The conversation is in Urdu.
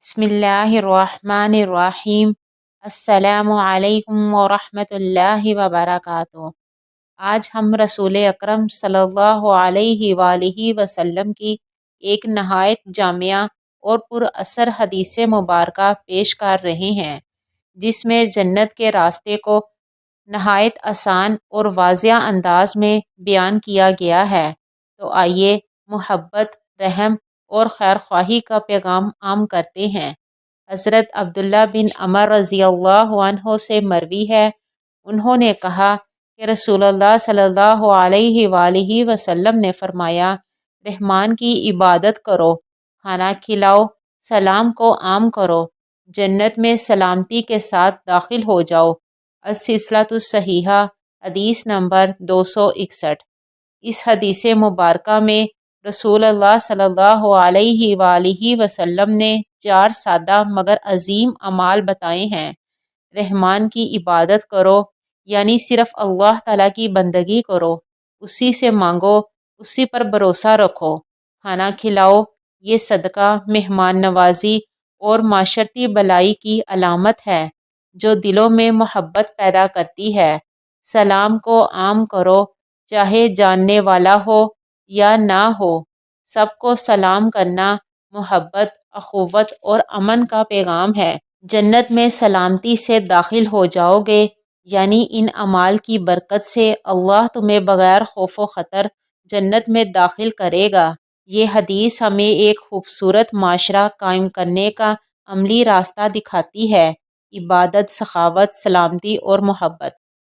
بسم اللہ الرحمن الرحیم۔ السلام علیکم ورحمۃ اللہ وبرکاتہ۔ آج ہم رسول اکرم صلی اللہ علیہ وآلہ وسلم کی ایک نہایت جامعہ اور پر اثر حدیث مبارکہ پیش کر رہے ہیں، جس میں جنت کے راستے کو نہایت آسان اور واضح انداز میں بیان کیا گیا ہے۔ تو آئیے محبت، رحم اور خیرخواہی کا پیغام عام کرتے ہیں۔ حضرت عبداللہ بن عمر رضی اللہ عنہ سے مروی ہے، انہوں نے کہا کہ رسول اللہ صلی اللہ علیہ وآلہ وسلم نے فرمایا، رحمان کی عبادت کرو، کھانا کھلاؤ، سلام کو عام کرو، جنت میں سلامتی کے ساتھ داخل ہو جاؤ۔ السلسلۃ الصحیحہ، حدیث نمبر 261۔ اس حدیث مبارکہ میں رسول اللہ صلی اللہ علیہ وآلہ وسلم نے 4 سادہ مگر عظیم اعمال بتائے ہیں۔ رحمان کی عبادت کرو، یعنی صرف اللہ تعالیٰ کی بندگی کرو، اسی سے مانگو، اسی پر بھروسہ رکھو۔ کھانا کھلاؤ، یہ صدقہ، مہمان نوازی اور معاشرتی بلائی کی علامت ہے جو دلوں میں محبت پیدا کرتی ہے۔ سلام کو عام کرو، چاہے جاننے والا ہو یا نہ ہو، سب کو سلام کرنا محبت، اخوت اور امن کا پیغام ہے۔ جنت میں سلامتی سے داخل ہو جاؤ گے، یعنی ان اعمال کی برکت سے اللہ تمہیں بغیر خوف و خطر جنت میں داخل کرے گا۔ یہ حدیث ہمیں ایک خوبصورت معاشرہ قائم کرنے کا عملی راستہ دکھاتی ہے: عبادت، سخاوت، سلامتی اور محبت۔